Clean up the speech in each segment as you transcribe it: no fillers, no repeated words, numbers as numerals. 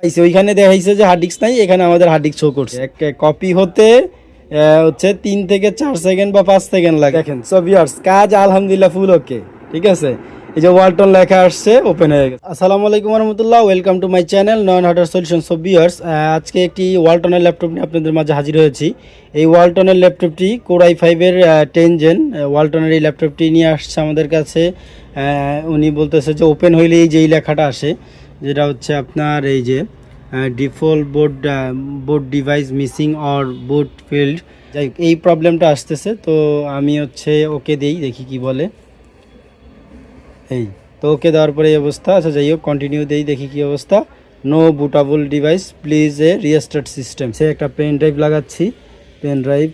ওইখানে দেখাইছে যে হার্ড ডিস্ক নাই, এখানে আমাদের হার্ড ডিস্ক শো করছে। এক কপি হতে হচ্ছে 3 থেকে 4 সেকেন্ড বা 5 সেকেন্ড লাগে। দেখেন সো ভিউয়ার্স, কাজ আলহামদুলিল্লাহ ফুল ওকে, ঠিক আছে। এই যে ওয়ালটন লেখা আসছে, ওপেন হয়ে গেছে। আসসালামু আলাইকুম রহমতুল্লাহ, welcome to my channel Nayan hardware solution. So viewers, আজকে একটি ওয়ালটনের ল্যাপটপ নিয়ে আপনাদের মাঝে হাজির হয়েছি। এই ওয়ালটনের ল্যাপটপটি কোর i5-এর 10 জেন। ওয়ালটনের এই ল্যাপটপটি নিয়ে আসছে আমাদের কাছে। উনি বলতেছে যে ওপেন হইলে এই যে এই লেখাটা আসে, যেটা হচ্ছে আপনার এই যে default board device missing or boot field. যাই হোক, এই প্রবলেমটা আসতেছে। তো আমি হচ্ছে ওকে দিই, দেখি কি বলে। এই তো ওকে দেওয়ার পরে এই অবস্থা। আচ্ছা যাই হোক, কন্টিনিউ দেই, দেখি কি অবস্থা। No bootable device, please a restart system. সে একটা পেন ড্রাইভ লাগাচ্ছি, পেন ড্রাইভ।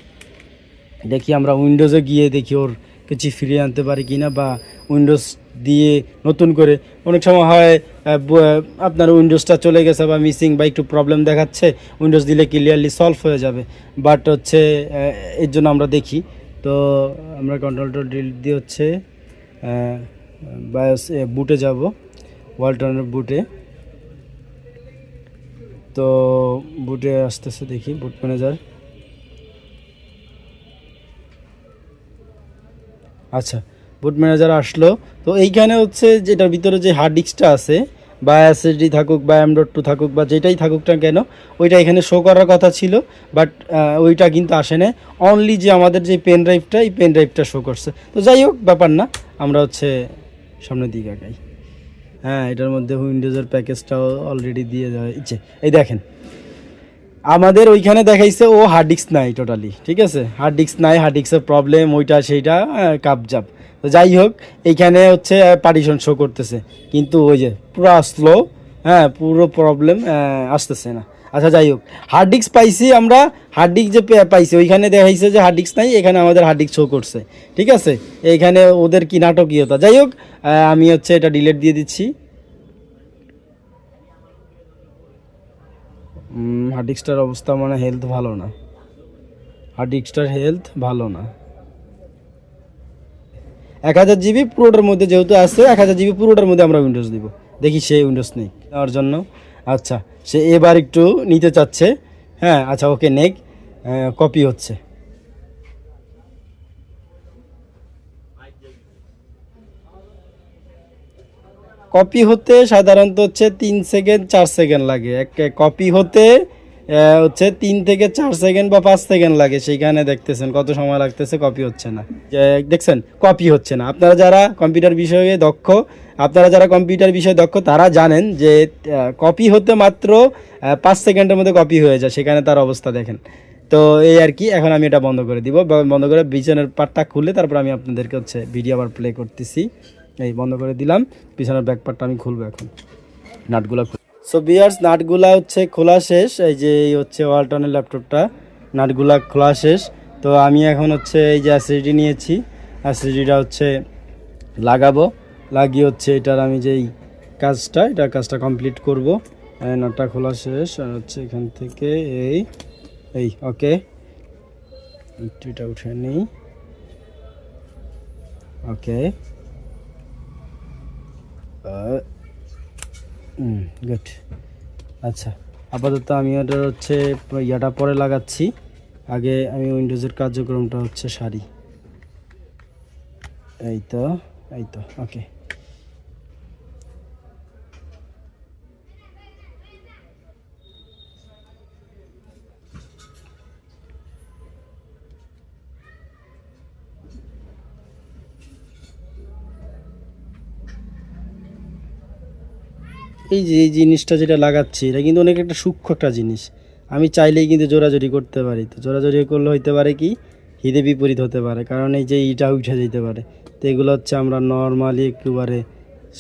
দেখি আমরা উইন্ডোজে গিয়ে দেখি ওর কিছু ফিরিয়ে আনতে পারি কি না, বা উইন্ডোজ দিয়ে নতুন করে। অনেক সময় হয় আপনার উইন্ডোজটা চলে গেছে বা মিসিং বা একটু প্রবলেম দেখাচ্ছে, উইন্ডোজ দিলে ক্লিয়ারলি সলভ হয়ে যাবে। বাট হচ্ছে এর জন্য আমরা দেখি। তো আমরা কন্ট্রোল ডিলিট দিয়ে হচ্ছে বায়োস বুটে যাব, ওয়ালটনের বুটে। তো বুটে আসতেছে, দেখি বুট ম্যানেজার। আচ্ছা, বুট ম্যানেজার আসলো। তো এইখানে হচ্ছে যেটার ভিতরে যে হার্ড ডিস্কটা আছে, বা এসএসডি থাকুক বা M.2 থাকুক বা যেটাই থাকুক না কেন, ওইটা এখানে শো করার কথা ছিল। বাট ওইটা কিন্তু আসে না। অনলি যে আমাদের যে পেন ড্রাইভটা, এই পেন ড্রাইভটা শো করছে। তো যাই হোক, ব্যাপার না, আমরা হচ্ছে সামনের দিকে আগাই। হ্যাঁ, এটার মধ্যে উইন্ডোজের প্যাকেজটাও অলরেডি দিয়ে দেওয়া হয়েছে। এই দেখেন, আমাদের ওইখানে দেখাইছে ও হার্ড ডিস্ক নাই টোটালি, ঠিক আছে। হার্ড ডিস্ক নাই, হার্ড ডিস্কের প্রবলেম, ওইটা সেইটা কাপজাপ। তো যাই হোক, এইখানে হচ্ছে পার্টিশন শো করতেছে, কিন্তু ওই যে পুরো স্লো, হ্যাঁ পুরো প্রবলেম আসতেছে না। আচ্ছা যাই হোক, হার্ড ডিস্ক পাইছি আমরা। হার্ড ডিস্ক যে পাইছি, ওইখানে দেখাইছে যে হার্ড ডিস্ক নাই, এখানে আমাদের হার্ড ডিস্ক শো করছে, ঠিক আছে। এইখানে ওদের কি নাটকীয়তা। যাই হোক, আমি হচ্ছে এটা ডিলিট দিয়ে দিচ্ছি। হার্ড ডিস্কটার অবস্থা মানে হেলথ ভালো না, হার্ড ডিস্কটার হেলথ ভালো না। 1000 জিবি পুরোটার মধ্যে যেহেতু আছে, 1000 জিবি পুরোটার মধ্যে আমরা উইন্ডোজ দিব। দেখি সে উইন্ডোজ নেই নেওয়ার জন্য। আচ্ছা, সে এবার একটু নিতে চাচ্ছে। হ্যাঁ আচ্ছা, ওকে নেক। কপি হচ্ছে। কপি হতে সাধারণত হচ্ছে 3 সেকেন্ড 4 সেকেন্ড লাগে। এক কপি হতে হচ্ছে 3 থেকে 4 সেকেন্ড বা 5 সেকেন্ড লাগে। সেইখানে দেখতেছেন কত সময় লাগতেছে, কপি হচ্ছে না। দেখছেন, কপি হচ্ছে না। আপনারা যারা কম্পিউটার বিষয়ে দক্ষ, তারা জানেন যে কপি হতে মাত্র 5 সেকেন্ডের মধ্যে কপি হয়ে যায়। সেখানে তার অবস্থা দেখেন। তো এই আর কি। এখন আমি এটা বন্ধ করে দিব, বন্ধ করে পিছনের পার্টটা খুলে তারপর আমি আপনাদেরকে হচ্ছে ভিডিও আবার প্লে করতেছি। এই বন্ধ করে দিলাম, পিছনের ব্যাক পার্টটা আমি খুলবো এখন। নাটগুলা সো ভিউয়ার্স, নাটগুলা হচ্ছে খোলা শেষ। এই যে এই হচ্ছে ওয়ালটনের ল্যাপটপটা, নাটগুলা খোলা শেষ। তো আমি এখন হচ্ছে এই যে এসএসডি নিয়েছি, এসএসডিটা হচ্ছে লাগাবো। লাগিয়ে হচ্ছে এটার আমি যেই কাজটা কমপ্লিট করব। নাটটা খোলা শেষ। আর হচ্ছে এখান থেকে এই এই ওকে, এটা উঠে নিই। ওকে, গুড। আচ্ছা, আপাতত আমি ওটার হচ্ছে ইয়াটা পরে লাগাচ্ছি। আগে আমি উইন্ডোজের কার্যক্রমটা হচ্ছে সারি। এই তো, এই তো, ওকে। এই যে এই জিনিসটা যেটা লাগাচ্ছি, এটা কিন্তু অনেক একটা সূক্ষ্ম একটা জিনিস। আমি চাইলেই কিন্তু জোরাজোরি করতে পারি। তো জোরাজোরি করলে হইতে পারে কি, হিতে বিপরীত হতে পারে। কারণ এই যে ইটা উঠে যেতে পারে। তো এগুলো হচ্ছে আমরা নর্মালি একেবারে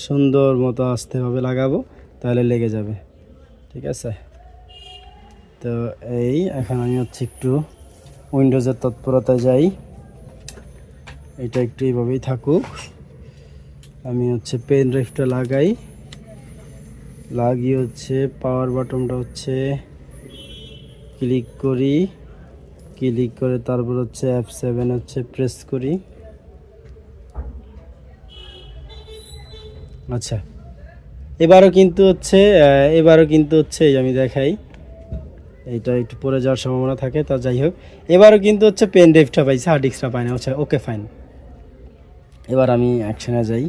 সুন্দর মতো আস্তেভাবে লাগাবো, তাহলে লেগে যাবে, ঠিক আছে। তো এই এখন আমি হচ্ছে একটু উইন্ডোজের তৎপরতায় যাই। এটা একটু এইভাবেই থাকুক। আমি হচ্ছে পেন ড্রাইভটা লাগাই, লাগিয়ে হচ্ছে পাওয়ার বাটনটা হচ্ছে ক্লিক করি। ক্লিক করে তারপর হচ্ছে F7 হচ্ছে প্রেস করি। আচ্ছা, এবারও কিন্তু হচ্ছে এই আমি দেখাই, এইটা একটু পড়ে যাওয়ার সম্ভাবনা থাকে, তো যাই হোক এবারও কিন্তু হচ্ছে পেন ড্রাইভটা পাইছে, হার্ড ডিস্কটা পাই না হচ্ছে। ওকে ফাইন, এবার আমি অ্যাকশনে যাই।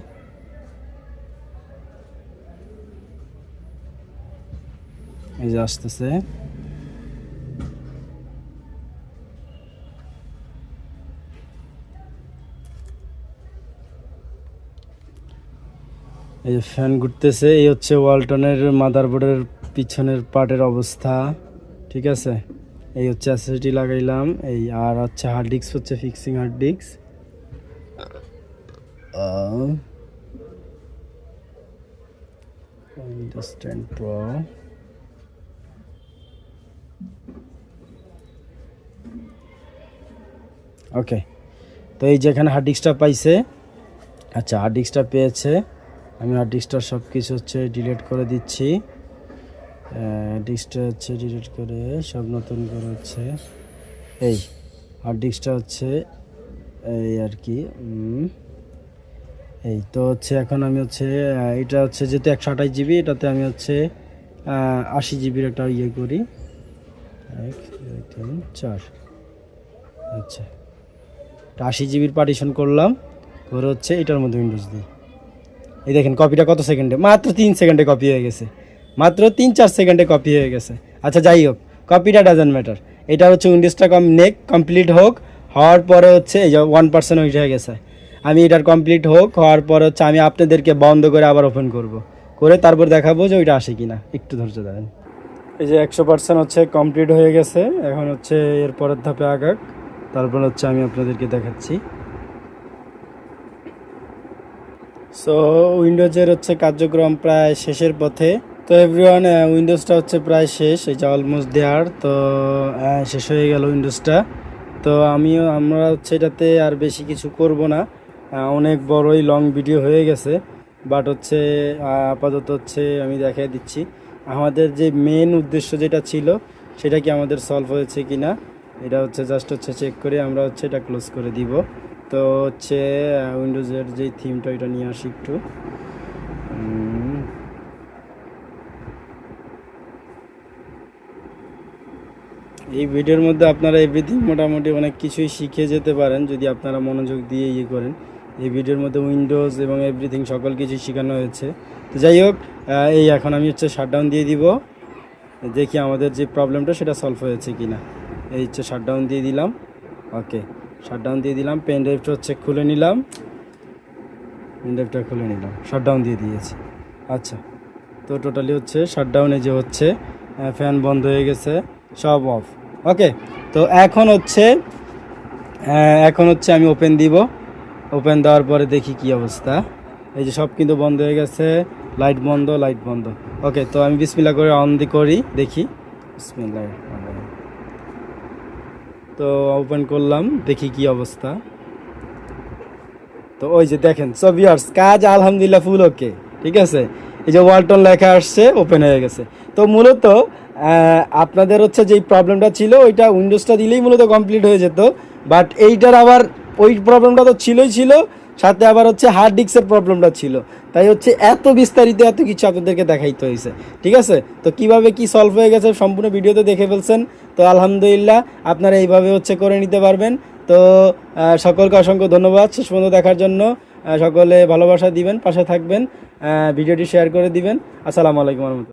এই যে আসতেছে, এই যে ফ্যান ঘুরতেছে। এই হচ্ছে ওয়ালটনের মাদারবোর্ডের পিছনের পার্টের অবস্থা, ঠিক আছে। এই হচ্ছে এসএসডি লাগাইলাম, এই আর হচ্ছে হার্ড ডিস্ক হচ্ছে fixing hard disk. Windows 10 Pro, okay. তো এই যেখানে হার্ড ডিস্কটা পাইছে, আচ্ছা হার্ড ডিস্কটা পেয়েছে, আমি হার্ড ডিস্কটার সব কিছু হচ্ছে ডিলিট করে দিচ্ছি। ডিস্কটা হচ্ছে ডিলিট করে সব নতুন করে হচ্ছে এই হার্ড ডিস্কটা হচ্ছে এই আর কি। এই তো হচ্ছে এখন আমি হচ্ছে এটা হচ্ছে যেহেতু 128 জিবি, এটাতে আমি হচ্ছে 80 জিবির একটা ইয়ে করি, 1 2 3 4, আচ্ছা 80 জিবির পার্টিশন করলাম, করে হচ্ছে এটার মধ্যে উইন্ডোজ দিই। এই দেখেন কপিটা কত সেকেন্ডে, মাত্র 3 সেকেন্ডে কপি হয়ে গেছে, মাত্র 3-4 সেকেন্ডে কপি হয়ে গেছে। আচ্ছা যাই হোক, কপিটা ডাজন্ট ম্যাটার, এটা হচ্ছে উইন্ডোজটা কমপ্লিট হওয়ার পরে হচ্ছে এই যে 1% হয়ে গেছে। আমি এটার কমপ্লিট হওয়ার পরে হচ্ছে আমি আপনাদেরকে বন্ধ করে আবার ওপেন করে তারপর দেখাবো যে ওইটা আসে কিনা। একটু ধৈর্য ধরেন। এই যে 100% হচ্ছে কমপ্লিট হয়ে গেছে, এখন হচ্ছে এর পরের ধাপে আগাক, তারপর হচ্ছে আমি আপনাদেরকে দেখাচ্ছি। সো উইন্ডোজের হচ্ছে কার্যক্রম প্রায় শেষের পথে। তো এভরিওয়ান, উইন্ডোজটা হচ্ছে প্রায় শেষ, এই যে অলমোস্ট দেয়ার। তো শেষ হয়ে গেল উইন্ডোজটা। তো আমরা হচ্ছে এটাতে আর বেশি কিছু করব না, অনেক বড়ই লং ভিডিও হয়ে গেছে, বাট হচ্ছে আপাতত হচ্ছে আমি দেখাই দিচ্ছি আমাদের যে মেন উদ্দেশ্য যেটা ছিল সেটা কি আমাদের সলভ হয়েছে কি না। এটা হচ্ছে জাস্ট হচ্ছে চেক করে আমরা হচ্ছে এটা ক্লোজ করে দিব। তো হচ্ছে উইন্ডোজের যে থিমটা এটা নিয়ে আসি একটু। এই ভিডিওর মধ্যে আপনারা এভরিথিং মোটামুটি অনেক কিছুই শিখে যেতে পারেন যদি আপনারা মনোযোগ দিয়ে ইয়ে করেন। এই ভিডিওর মধ্যে উইন্ডোজ এবং এভরিথিং সকল কিছু শেখানো হয়েছে। তো যাই হোক, এই এখন আমি হচ্ছে শাটডাউন দিয়ে দিব, দেখি আমাদের যে প্রবলেমটা সেটা সলভ হয়েছে কি না। এই হচ্ছে শাটডাউন দিয়ে দিলাম, ওকে শাটডাউন দিয়ে দিলাম। পেন ড্রাইভটা হচ্ছে খুলে নিলাম, শাটডাউন দিয়ে দিয়েছি। আচ্ছা, তো টোটালি হচ্ছে শাটডাউনে যে হচ্ছে ফ্যান বন্ধ হয়ে গেছে, সব অফ। ওকে, তো এখন হচ্ছে আমি ওপেন দিব। ওপেন দেওয়ার পরে দেখি কি অবস্থা। এই যে সব কিন্তু বন্ধ হয়ে গেছে, লাইট বন্ধ। ওকে, তো আমি বিসমিল্লাহ করে অন করি, দেখি বিসমিল্লাহ। তো ওপেন করলাম, দেখি কি অবস্থা। তো ওই যে দেখেন, সো ভিউয়ার্স কাজ আলহামদুলিল্লাহ ফুল ওকে, ঠিক আছে। এই যে ওয়ালটন লেখা আসছে, ওপেন হয়ে গেছে। তো মূলত আপনাদের হচ্ছে যেই প্রবলেমটা ছিল ওইটা উইন্ডোজটা দিলেই মূলত কমপ্লিট হয়ে যেত, বাট এইটার আবার ওই প্রবলেমটা তো ছিল, সাথে আবার হচ্ছে হার্ড ডিস্কের প্রবলেমটা ছিল, তাই হচ্ছে এত বিস্তারিত এত কিছু আপনাদেরকে দেখাইতে হয়েছে, ঠিক আছে। তো কিভাবে কি সলভ হয়ে গেছে সম্পূর্ণ ভিডিওতে দেখে ফেলছেন। তো আলহামদুলিল্লাহ আপনারা এইভাবে হচ্ছে করে নিতে পারবেন। তো সকলকে অসংখ্য ধন্যবাদ শেষ পর্যন্ত দেখার জন্য। সকলে ভালোবাসা দিবেন, পাশে থাকবেন, ভিডিওটি শেয়ার করে দিবেন। আসসালামু আলাইকুম।